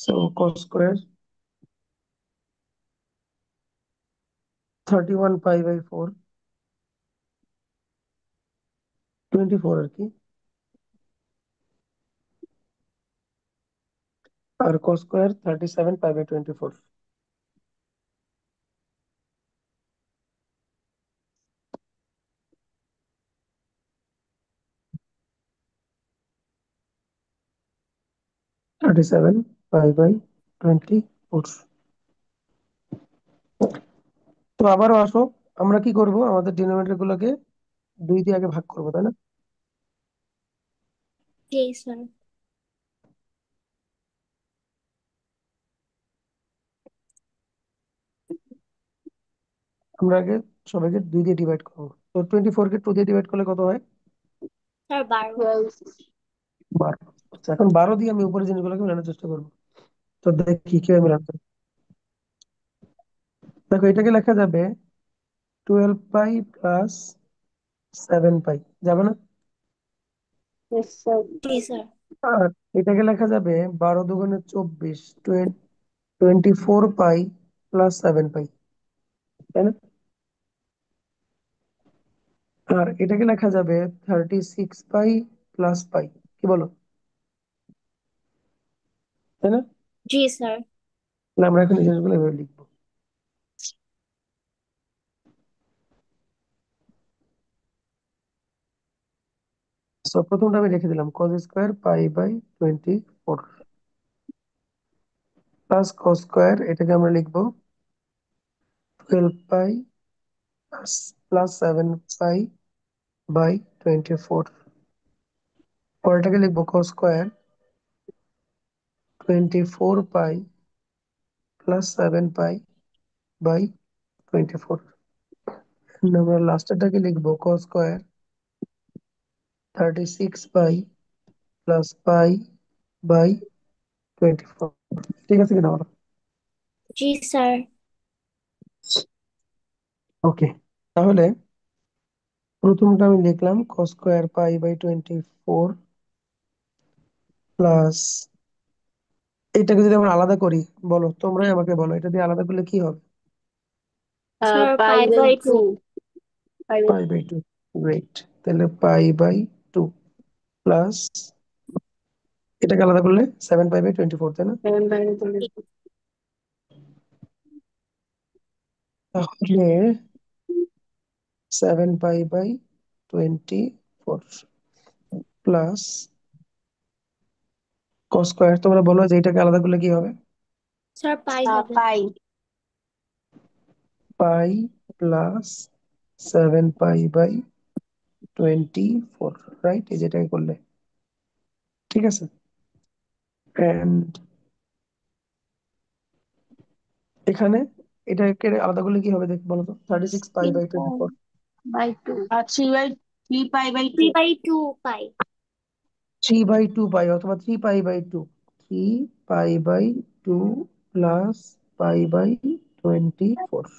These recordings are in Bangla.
সো cos স্কোয়ার 31 পাই/4, 24 আর কি। আর cos স্কোয়ার 37 পাই/24। 37 পাই/24। তো আবারও আসো, আমরা কি করব, আমাদের ডিনোমিনেটর গুলোকে 2 দিয়ে আগে ভাগ করবো, তাই না? জি স্যার। আমরা আগে সবাইকে 2 দিয়ে ডিভাইড করবো। তো 24 কে 2 দিয়ে ডিভাইড করলে কত হয়? স্যার 12। 12। আচ্ছা, এখন 12 দিয়ে আমি উপরে জিনিসগুলোকে মেলানোর চেষ্টা করবো। তো দেখি কিভাবে মেলাতে হয়। দেখো, এটাকে লেখা যাবে 12 পাই+7 পাই, যাবে না? জি স্যার। আর এটাকে লেখা যাবে 12 × 2 = 24, 24 পাই+7 পাই, তাই না? আর এটাকে লেখা যাবে 36 পাই+পাই, কি বলো, তাই না? জি স্যার। তাহলে আমরা এখন এই জিনিসগুলো এভাবে লিখবো। সো প্রথমটা আমি লিখে দিলাম cos² π/24 প্লাস cos², এটাকে আমরা লিখবো 12 পাই প্লাস 7 পাই/24। পরেরটাকে লিখবো cos² 24 পাই প্লাস 7 পাই/24। আমরা লাস্টেরটাকে লিখবো cos² 36 পাই প্লাস পাই/24। ঠিক আছে কিনা বলো? জি স্যার। ওকে, তাহলে প্রথমটা আমি লিখলাম cos² π/24 প্লাস, এটাকে যদি আমরা আলাদা করি, বলো, তোমরাই আমাকে বলো, এটা দিয়ে আলাদা করলে কি হবে? Sir pi pi by by two. Two. π/2। Great, তাহলে π/2 প্লাস, এটাকে আলাদা করলে 7 π/24, তাই না? 7 বাই 2। তাহলে 7 π/24 প্লাস cos², তোমরা বলো যে এটাকে আলাদা করলে কি হবে? স্যার পাই হবে। পাই। Pi plus 7 π/24, right? এই যেটাকে করলে ঠিক আছে। এন্ড এখানে এটাকে আলাদা করলে কি হবে, দেখ বলো তো, 36 π/24। 3/2 আর 3/3 পাই বাই 2। 3/2 পাই। 3/2 পাই অথবা 3 π/2। 3 π/2 প্লাস π/24।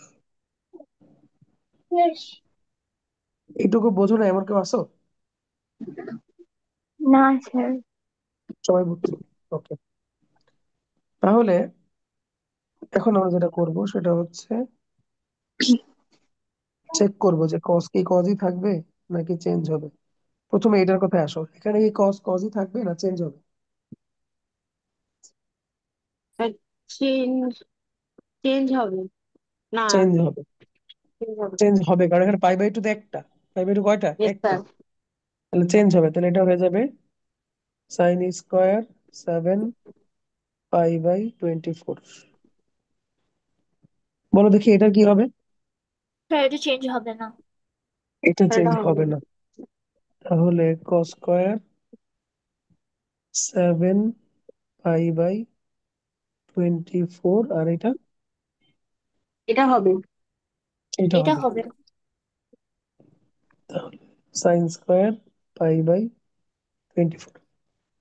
এইটুকু বোঝো না এমন কেউ আসো? না স্যার। সবাই বুঝছো? ওকে, তাহলে এখন আমরা যেটা করব সেটা হচ্ছে চেক করব যে কস কি কসই থাকবে নাকি চেঞ্জ হবে। প্রথমে এটার কথায় আসো, এখানে কি কস কসই থাকবে না চেঞ্জ হবে? চেঞ্জ চেঞ্জ হবে না। চেঞ্জ হবে। চেঞ্জ হবে। চেঞ্জ হবে কারণ এখানে π/2 তো একটা, π/2 কয়টা, ইয়েস একটা। স্যার। তাহলে চেঞ্জ হবে, তাহলে এটা হয়ে যাবে sin² 7 π/24। বলো দেখি এটা কি হবে? স্যার এটা চেঞ্জ হবে না। এটা এটা চেঞ্জ হবে হবে না। না। তাহলে cos² 7 π/24, আর এটা, এটা হবে। এটা এটা হবে। হবে। তাহলে sin² π/24।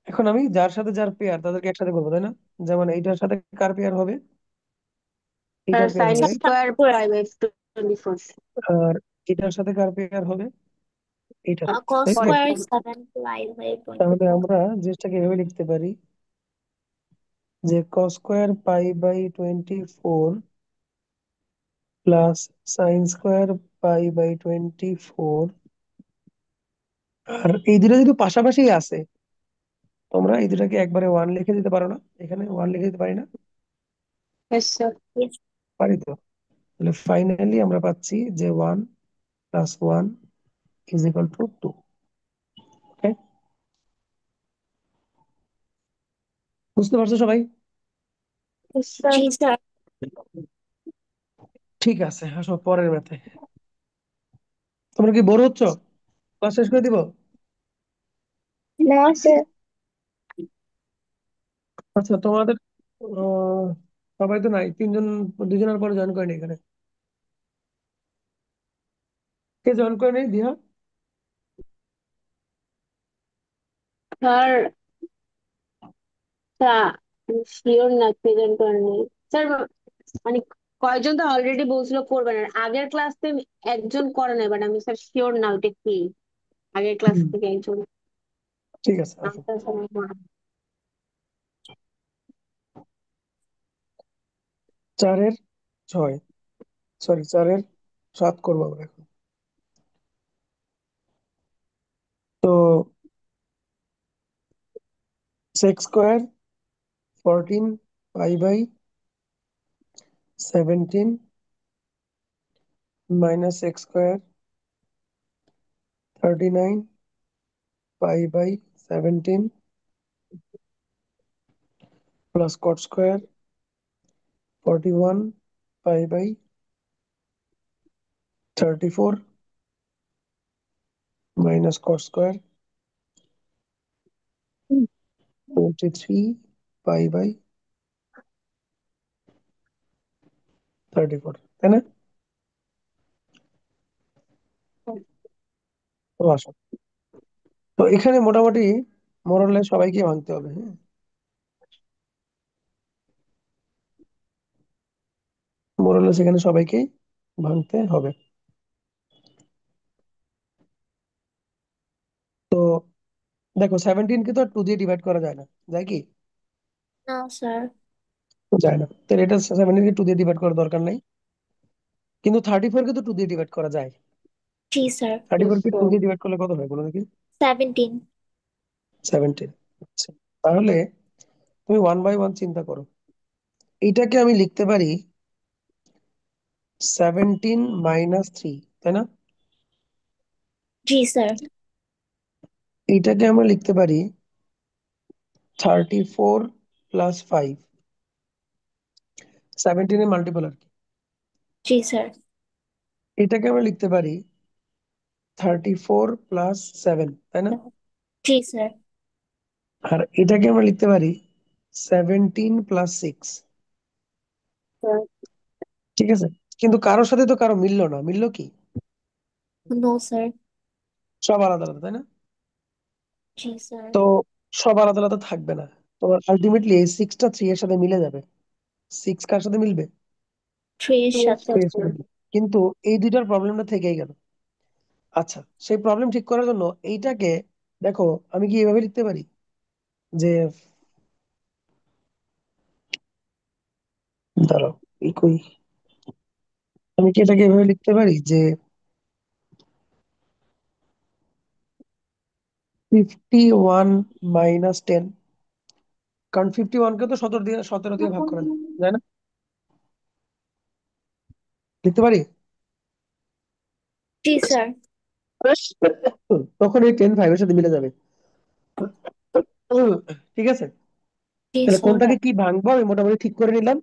এখন আমি যার সাথে যার পেয়ার তাদেরকে একসাথে করবো, তাই না? যেমন এইটার সাথে কার পেয়ার হবে? স্যার এটার পেয়ার সাইন হবে। Square sir pi by 24। আর এটার সাথে কার পেয়ার হবে? এটার, কস তাই তো? স্কোয়ার 7 পাই বাই তাহলে 24। আমরা জিনিসটাকে এভাবে লিখতে পারি যে cos square pi by 24 plus sine square pi by 24, আর এই দুটো যদি পাশাপাশি আছে, তোমরা এই দুটাকে একবারে ওয়ান লিখে দিতে পারো না? এখানে ওয়ান লিখে দিতে পারি না? Yes, sir. Yes. পারি তো। তাহলে ফাইনালি আমরা পাচ্ছি যে 1 + 1 = 2। ওকে, বুঝতে পারছো সবাই? Yes, sir. জি স্যার। ঠিক আছে, আসো পরের ম্যাথে। তোমরা কি বোর হচ্ছ? ক্লাস শেষ করে দিব? না স্যার। আচ্ছা, তোমাদের সবাই তো নাই, তিনজন, দুজনের পরে জয়েন করেনি এখানে। কে জয়েন করে নেই দিহা? স্যার, স্যার শিওর না প্রেজেন্ট করেনি স্যার। মানে কয়জন তো অলরেডি বলছিল করবেন, আর আগের ক্লাস থেকে একজন করে নাই, বাট আমি স্যার শিওর না ওটা কি আগের ক্লাস হুম, থেকে একজন। ঠিক আছে, আসো। আচ্ছা, স্যার, হ্যাঁ। 4-এর 6, সরি 4-এর 7 করবো আমরা এখন। তো sec square 14 pi by 17 minus x square 39 pi by 17 plus cot square 41 pi by 34 minus cot square 23 pi by 34, তাই না? তো আসো, তো এখানে মোটামুটি মোরালে সবাইকে ভাঙতে হবে, হ্যাঁ? মোরালে সেখানে সবাইকে ভাঙতে হবে। তো দেখো, 17 কে তো 2 দিয়ে ডিভাইড করা যায় না, যায় কি? না স্যার। যায় না, তাহলে এটা 17কে 2 দিয়ে ডিভাইড করার দরকার নাই। কিন্তু 34কে তো 2 দিয়ে ডিভাইড করা যায়। জি স্যার। 34কে 2 দিয়ে ডিভাইড করলে কত হয় বলো দেখি? 17। 17। আচ্ছা, তাহলে তুমি 1/1 চিন্তা করো। এইটাকে আমি লিখতে পারি 17 - 3, তাই না? জি স্যার। এইটাকে আমরা লিখতে পারি 34 + 5, 17-এর মাল্টিপল আর কি। জি স্যার। এটাকে আমরা লিখতে পারি 34 + 7, তাই না? জি স্যার। আর এটাকে আমরা লিখতে পারি 17 + 6। ঠিক আছে, কিন্তু কারোর সাথে তো কারো মিললো না, মিললো কি? No sir. সব আলাদা আলাদা, তাই না? জি স্যার। তো সব আলাদা আলাদা থাকবে না, তোমার আলটিমেটলি এই 6টা 3 এর সাথে মিলে যাবে। 6 কার সাথে মিলবে? 3 এর সাথে। 3 এর সাথে মিলবে। কিন্তু এই দুইটার প্রবলেমটা থেকেই গেল। আচ্ছা, সেই প্রবলেম ঠিক করার জন্য এইটাকে দেখো, আমি কি এভাবে লিখতে পারি যে, দাঁড়াও, এই কই, আমি কি এটাকে এভাবে লিখতে পারি যে 51 - 10, কারণ 51কে তো 17 দিয়ে ভাগ করা যায় না? লিখতে পারি? জি স্যার। তখন এই 10 5 এর সাথে মিলে যাবে। ঠিক আছে, জি তাহলে স্যার। কোনটাকে কি ভাঙবো আমি মোটামুটি ঠিক করে নিলাম।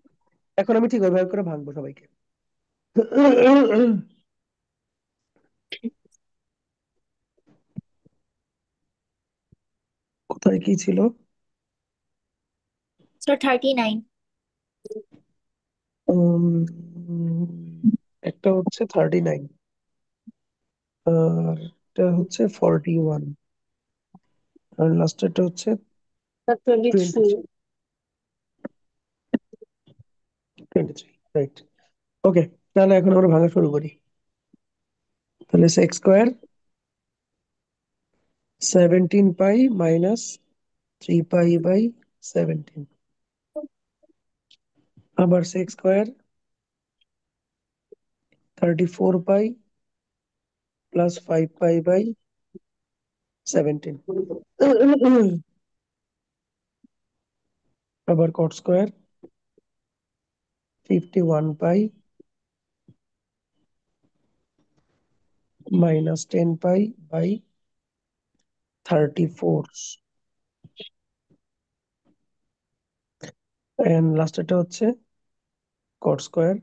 এখন আমি ঠিক ওইভাবে করে ভাঙবো সবাইকে। কোথায় কি ছিল? স্যার 39। উম, একটা হচ্ছে 39, আর এটা হচ্ছে 41, আর লাস্টেরটা হচ্ছে 23। 23। 23, রাইট। ওকে, তাহলে এখন আমরা ভাঙা শুরু করি। তাহলে sec square 17 pi - 3 pi by 17, আবার সেক্স স্কোয়ার 34 পাই প্লাস 5 পাই/17। আবার কট স্কোয়ার 51 পাই মাইনাস 10 পাই/34। এন্ড লাস্টেরটা হচ্ছে কট স্কোয়ার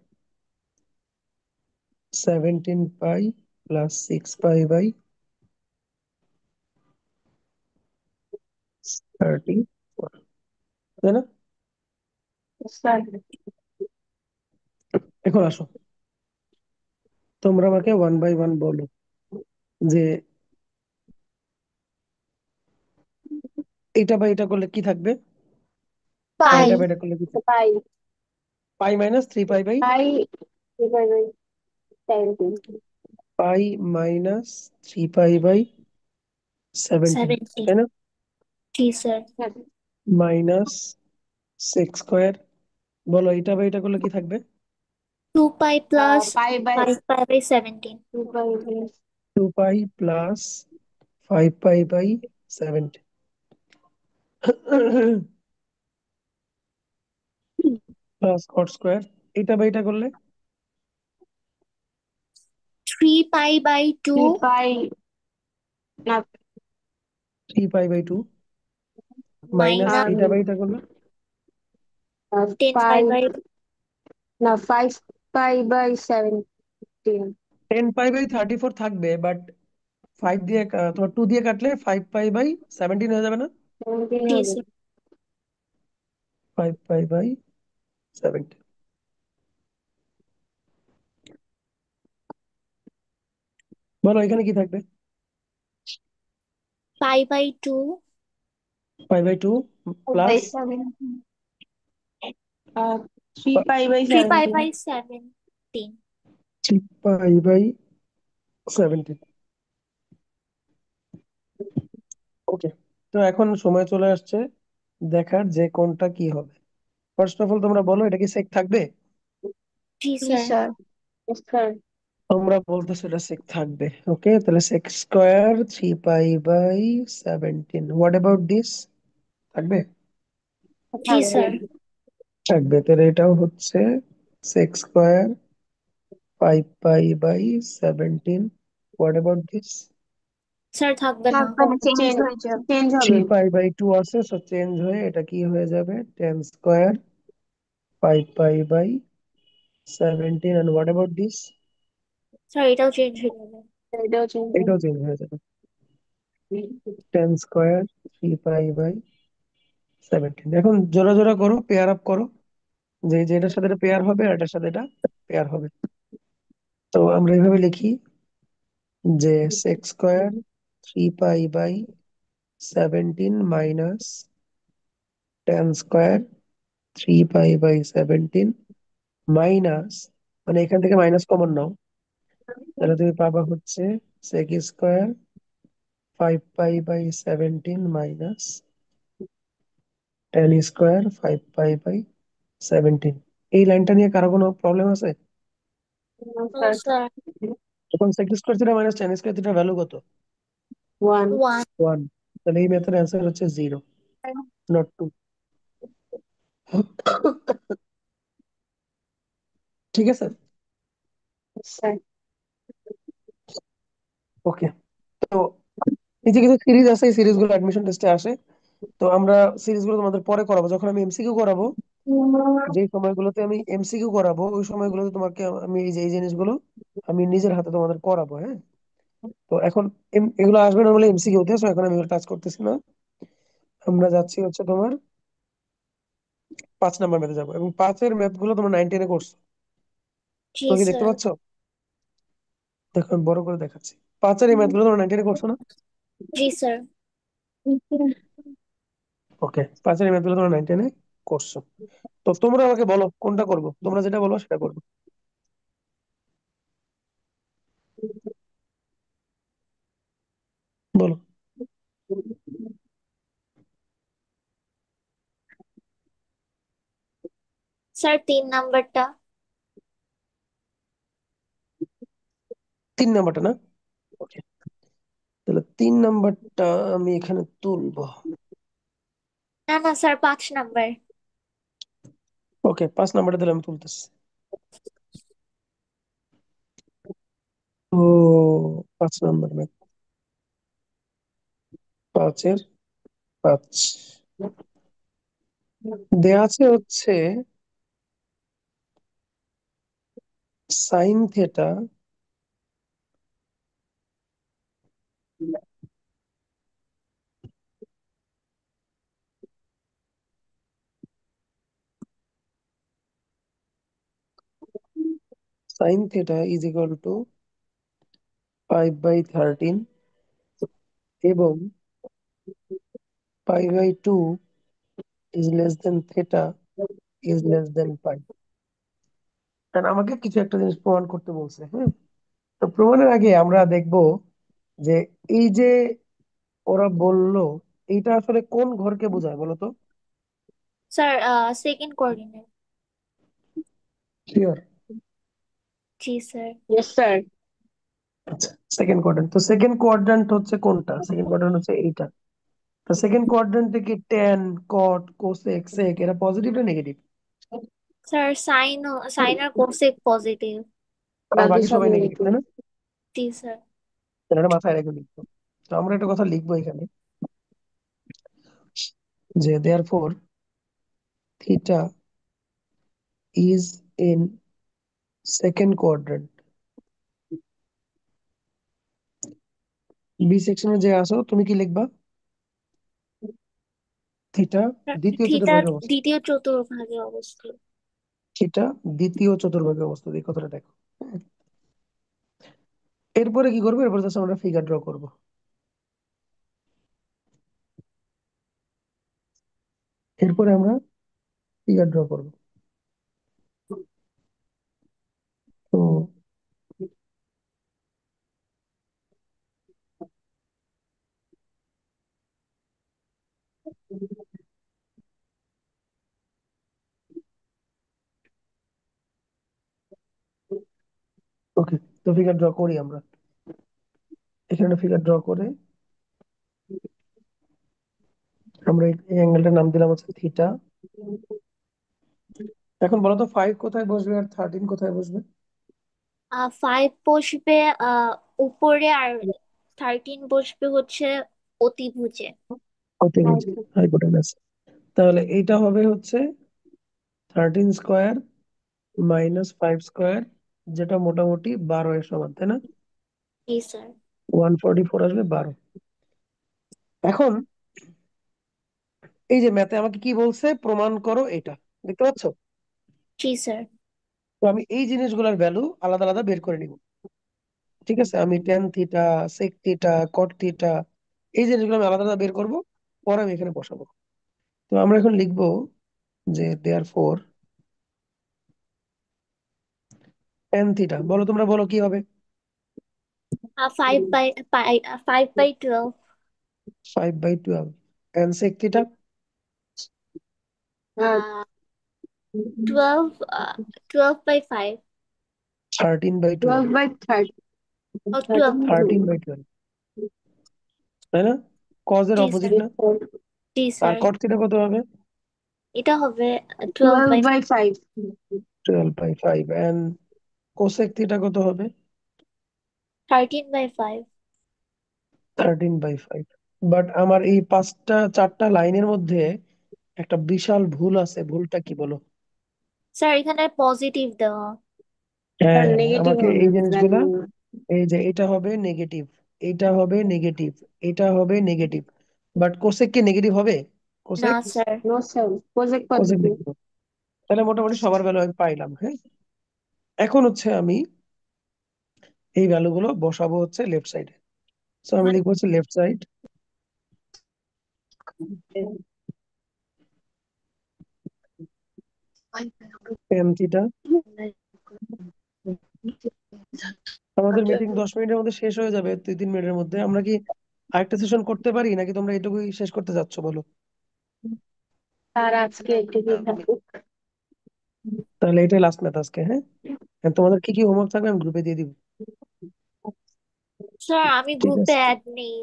17 পাই প্লাস 6 পাই/34, তাই না? স্যার এখন আসো, তোমরা আমাকে 1 বাই 1 বলো যে এটা বা এটা করলে কি থাকবে, বা পাই। এটা বা এটা করলে কি থাকবে। পাই পাই-3 পাই বাই পাই 3 পাই/17। পাই-3 পাই/17, 17। তাই না? জি স্যার। মাইনাস সেক্স স্কোয়ার, বলো এটা বা এটা করলে কি থাকবে। 2 পাই প্লাস পাই বাই 5 পাই/17। 2 পাই। 2 পাই প্লাস 5 পাই/17 প্লাস কট স্কোয়ার, এটা বা এটা করলে 3 পাই/2 3 পাই না 3 পাই/2 মাইনাস মাইনাস এটা বা এটা করলে টেন পাই পাই বাই না 5 পাই/17। 10 পাই/34 থাকবে, বাট 5 দিয়ে তোমার 2 দিয়ে কাটলে 5 পাই/17 হয়ে যাবে না। 17 জি হবে। স্যার। 5 পাই/17, বলো এখানে কি থাকবে। পাই/2 5/2 বাই প্লাস 17। 3 পাই/17। 3 পাই/17। 3 পাই/17। ওকে, তো এখন সময় চলে আসছে দেখার যে কোনটা কি হবে। ফার্স্ট অফ অল তোমরা বলো এটা কি সেক থাকবে। জি জি স্যার। স্যার। স্যার তোমরা বলতেছো এটা সেক থাকবে, ওকে, তাহলে সেক্স স্কোয়ার 3 পাই/17, হোয়াট অ্যাবাউট দিস, থাকবে। জি থাকবে। স্যার। থাকবে, তাহলে এটাও হচ্ছে সেক্স স্কোয়ার 5 পাই/17, হোয়াট অ্যাবাউট দিস। স্যার থাকবে না। থাকবে না, চেঞ্জ হয়ে যাবে, চেঞ্জ থ্রি হবে। পাই বাই টু আছে, সো চেঞ্জ হয়ে এটা কি হয়ে যাবে 10 square 5 পাই/17, and what about this, sir এটাও চেঞ্জ হয়ে যাবে। এটাও চেঞ্জ এটাও হবে। চেঞ্জ হয়ে যাবে 10 স্কোয়ার 3 পাই/17। এখন জোড়া জোড়া করো, পেয়ার আপ করো, যে যেটার সাথে এটা পেয়ার হবে আর এটার সাথে এটা পেয়ার হবে। তো আমরা এইভাবে লিখি যে সেক্স স্কোয়ার 3 পাই/17 মাইনাস 10 স্কোয়ার 3 পাই/17 মাইনাস, মানে এখান থেকে মাইনাস কমন নাও, তাহলে তুমি পাবা হচ্ছে sec square 5 pi minus 10 square 5 pi. এই লাইনটা নিয়ে কারো কোনো প্রবলেম আছে। ও স্যার। এখন sec square theta minus 10 square থিটার ভ্যালু কত, 1। 1। 1, তাহলে এই মেথডের অ্যান্সার হচ্ছে 0, নট 2। ঠিক আছে, স্যার ওকে। তো এই যে কিছু সিরিজ আছে, এই সিরিজগুলো অ্যাডমিশন টেস্টে আসে। তো আমরা সিরিজগুলো তোমাদের পরে করাবো, যখন আমি এমসিকিউ করাবো। যে সময়গুলোতে আমি এমসিকিউ করাবো ওই সময়গুলোতে তোমাকে আমি এই যে এই জিনিসগুলো আমি নিজের হাতে তোমাদের করাবো, হ্যাঁ। তো এখন এগুলো আসবে নরমালি এমসিকিউ তে, সো এখন আমি টাচ করতেছি না। আমরা যাচ্ছি হচ্ছে তোমার 5 নাম্বার ম্যাথে যাবো, এবং 5-এর ম্যাথ গুলো তোমার 9-10-এ করছো, জি তোমরা কি দেখতে স্যার। পাচ্ছ। দেখো আমি বড় করে দেখাচ্ছি। 5-এর এই ম্যাথ গুলো তোমরা 9-10-এ করছো না। জি স্যার। ওকে, 5-এর এই ম্যাথ গুলো তোমরা 9-10-এ করছো। তো তোমরা আমাকে বলো কোনটা করবো, তোমরা যেটা বলো সেটা করবো, বলো। স্যার 3 নাম্বারটা। 3 নাম্বারটা না? ওকে, তাহলে 3 নাম্বারটা আমি এখানে তুলবো। না না স্যার, 5 নাম্বার। ওকে, 5 নাম্বারটা তাহলে আমি তুলতেছি। ও, 5 নাম্বার ম্যাথ, 5-এর 5 দেয়া আছে হচ্ছে sine theta is equal to 5/13 এবং π/2 is less than theta is less than pi. কারণ আমাকে কিছু একটা জিনিস প্রমাণ করতে বলছে, হ্যাঁ। তো প্রমাণের আগে আমরা দেখব যে এই যে ওরা বলল, এইটা আসলে কোন ঘরকে বোঝায় বলো তো? Sir second coordinate. ক্লিয়ার? জি স্যার। Yes sir. আচ্ছা, সেকেন্ড কোয়াড্র্যান্ট। তো সেকেন্ড কোয়াড্র্যান্ট হচ্ছে কোনটা? সেকেন্ড কোয়াড্র্যান্ট হচ্ছে এইটা। তো সেকেন্ড কোয়াড্র্যান্টে কি ট্যান, কট, কোসেক, সেক এরা পজিটিভ না নেগেটিভ? স্যার সাইন আর কোসেক পজিটিভ। আর বাকি বাকি সব সবাই নেগেটিভ, নেগেটিভ। তাই না? জি স্যার। তাহলে এটা মাথায় রেখে লিখবো। তো আমরা একটা কথা লিখবো এখানে, যে therefore theta is in second quadrant. B সেকশনে যে আসো তুমি কি লিখবা? থিটা দ্বিতীয় থিটার চতুর্ভাগে অবস্থিত। দ্বিতীয় চতুর্ভাগে অবস্থিত। থিটা দ্বিতীয় চতুর্ভাগে অবস্থিত, এই কথাটা দেখো। এরপরে কি করবো? এরপরে জাস্ট আমরা ফিগার ড্র করবো। এরপরে আমরা ফিগার ড্র করবো। তো ওকে, তো ফিগার ড্র করি আমরা। এখানে ফিগার ড্র করে আমরা এই অ্যাঙ্গেলটার নাম দিলাম হচ্ছে থিটা। এখন বলো তো 5 কোথায় বসবে আর 13 কোথায় বসবে? 5 বসবে উপরে, আর 13 বসবে হচ্ছে অতিভুজে। অতিভুজে, হাইপোটেনাস। তাহলে এইটা হবে হচ্ছে 13 স্কোয়ার মাইনাস 5 স্কোয়ার, যেটা মোটামুটি 12 এর সমান, তাই না? জি স্যার। 144 আসবে 12। এখন এই যে ম্যাথে আমাকে কি বলছে, প্রমাণ করো এটা, দেখতে পাচ্ছ? জি স্যার। তো আমি এই জিনিসগুলোর ভ্যালু আলাদা আলাদা বের করে নিব। ঠিক আছে, আমি tan theta, sec theta, cot theta, এই জিনিসগুলো আমি আলাদা আলাদা বের করব, পরে আমি এখানে বসাবো। তো আমরা এখন লিখবো যে দেয়ার ফোর ট্যান থিটা, বলো তোমরা, বলো কি হবে? 5/12। 5/12। And sec theta? 12, 12/5। 13/12। 12/30, ও 12/2। 13/12, তাই না? কজ এর জি অপোজিট স্যার। না? জি আর স্যার। কট থিটা কত হবে? এটা হবে 12/5। 12/5। 12/5। এন্ড কোসেক থিটা কত হবে? 13/5। 13/5। বাট আমার এই পাঁচটা চারটা লাইনের মধ্যে একটা বিশাল ভুল আছে, ভুলটা কি বলো? স্যার এখানে পজিটিভ দেওয়া। হ্যাঁ, নেগেটিভ আমাকে হবে এই জিনিসগুলা, ভ্যালু। এই যে এটা হবে নেগেটিভ, এটা হবে নেগেটিভ, এটা হবে নেগেটিভ, বাট কোসেক কি নেগেটিভ হবে? না কোসেক, স্যার। নো স্যার, প্রজেক্ট কোসেক পদ্ধতি। নেগেটিভ। তাহলে মোটামুটি সবার ভ্যালু আমি পাইলাম, হ্যাঁ। এখন হচ্ছে আমি এই ভ্যালু গুলো বসাবো হচ্ছে লেফট সাইডে। সো আমি লিখবো হচ্ছে লেফট সাইড টেন থিটা। আমাদের মিটিং 10 মিনিটের মধ্যে শেষ হয়ে যাবে, 2-3 মিনিটের মধ্যে। আমরা কি আরেকটা সেশন করতে পারি, নাকি তোমরা এটুকুই শেষ করতে যাচ্ছ বলো? আর আজকে এটুকুই থাকুক। তাহলে এটাই লাস্ট ম্যাথ আজকে, হ্যাঁ? আর তোমাদের কি কি হোমওয়ার্ক থাকবে আমি গ্রুপে দিয়ে দিব। স্যার আমি ঠিক গ্রুপে আছে, অ্যাড নেই।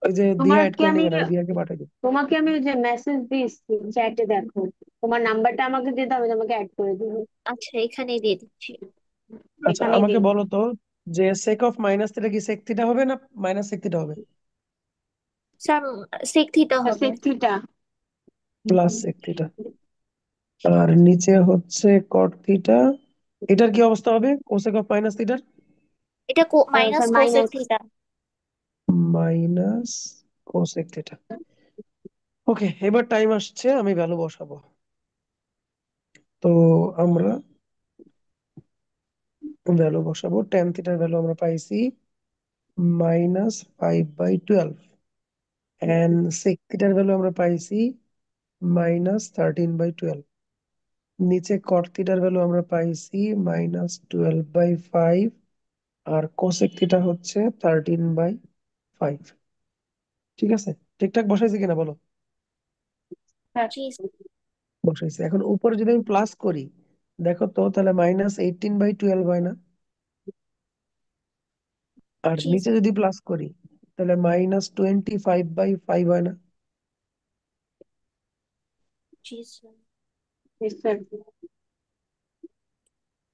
ওই যে দিয়া অ্যাড তোমাকে করে আমি নিবেন, আমি দিয়াকে পাঠাই দিব। তোমাকে আমি ওই যে মেসেজ দিচ্ছি চ্যাটে, দেখো তোমার নাম্বারটা আমাকে দিতে হবে, তোমাকে অ্যাড করে দিবো। আচ্ছা এখানেই দিয়ে দিচ্ছি। আচ্ছা এখানেই আমাকে দিয়ে বলো তো, যে সেক অফ মাইনাস থিটা কি সেক থিটা হবে না মাইনাস সেক থিটা হবে? স্যার সেক থিটা হবে। Sec theta. Plus sec theta. আর নিচে হচ্ছে কট থিটা, এটার কি অবস্থা হবে কোসেক অফ মাইনাস থিটার? এটা minus sir cosec minus. Theta. Minus cosec theta. Okay, এবার টাইম আসছে আমি ভ্যালু বসাবো। তো আমরা ভ্যালু বসাবো, টেন থিটার ভ্যালু আমরা পাইছি -5/12, এন্ড সেক থিটার ভ্যালু আমরা পাইছি -13/12। নিচে কট থিটার ভ্যালু আমরা পাইছি -12/5, আর কোসেক থিটা হচ্ছে 13/5। ঠিক আছে, ঠিকঠাক বসাইছি কিনা বলো? হ্যাঁ। জি বসাইছি। এখন উপরে যদি আমি প্লাস করি, দেখো তো তাহলে -18/12 হয় না? আর জি নিচে যদি প্লাস করি তাহলে -25/5 হয় না? জি স্যার। স্যার।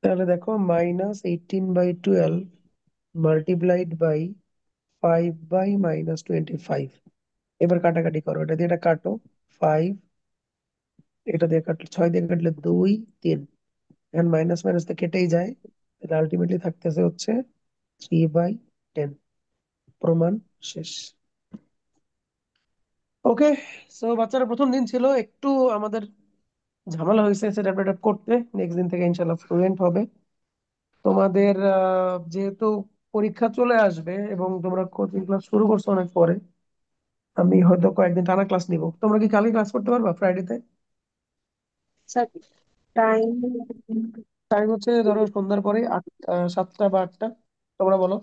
তাহলে দেখো -18/12 মাল্টিপ্লাইড বাই 5/-25। এবার কাটাকাটি করো, এটা দিয়ে এটা কাটো, 5, এটা দিয়ে কাটলে 6 দিয়ে কাটলে 2, 3, এখন মাইনাস মাইনাস তো কেটেই যায়, তাহলে আলটিমেটলি থাকতেছে হচ্ছে 3/10। প্রমাণ শেষ। ওকে, সো বাচ্চারা প্রথম দিন ছিল একটু আমাদের ঝামেলা হয়েছে সেটআপ টেটআপ করতে, নেক্সট দিন থেকে ইনশাল্লাহ ফ্লুয়েন্ট হবে। তোমাদের যেহেতু পরীক্ষা চলে আসবে এবং তোমরা কোচিং ক্লাস শুরু করছো অনেক পরে, আমি হয়তো কয়েকদিন টানা ক্লাস নিব। তোমরা কি কালকে ক্লাস করতে পারবা ফ্রাইডেতে? Sir time. টাইম হচ্ছে ধরো সন্ধ্যার পরে 7টা বা 8টা, তোমরা বলো।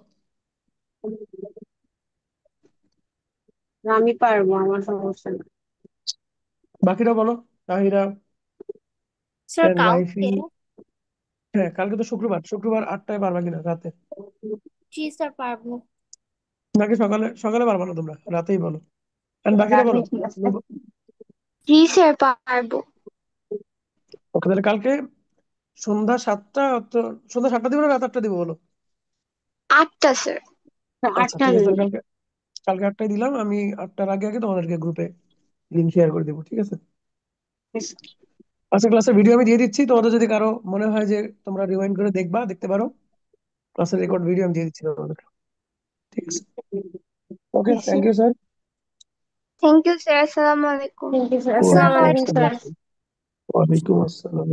আমি পারবো, আমার সমস্যা নেই। বাকিরা বলো, তাহিরা, স্যার রাইফি। কালকে। হ্যাঁ কালকে তো শুক্রবার, শুক্রবার 8টায় পারবা কিনা রাতে? জি স্যার পারবো। নাকি সকালে? সকালে পারবা না তোমরা, রাতেই বলো। আর বাকিরা রাতে বলো। ঠিক আছে। জি স্যার পারবো। ওকে, তাহলে কালকে সন্ধ্যা 7টা, সন্ধ্যা 7টা দিব না রাত 8টা দিব বলো? 8টা স্যার। আচ্ছা 8টা ঠিক আছে, নেই। তাহলে কালকে, কালকে 8টায় দিলাম আমি। 8টার আগে আগে তোমাদেরকে গ্রুপে লিঙ্ক শেয়ার করে দেবো, ঠিক আছে? আচ্ছা ক্লাসের ভিডিও আমি দিয়ে দিচ্ছি, তোমাদের যদি কারো মনে হয় যে তোমরা রিমাইন্ড করে দেখবা, দেখতে পারো। ক্লাসের রেকর্ড ভিডিও আমি দিয়ে দিচ্ছি তোমাদের। ঠিক আছে, okay, thank you sir. Thank you sir. আসসালামু আলাইকুম। Thank you sir. আসসালামু আসসালামু আলাইকুম ওয়ালাইকুম আলাইকুম স্যার। স্যার। আসসালাম। ওয়ালাইকুম আসসালাম।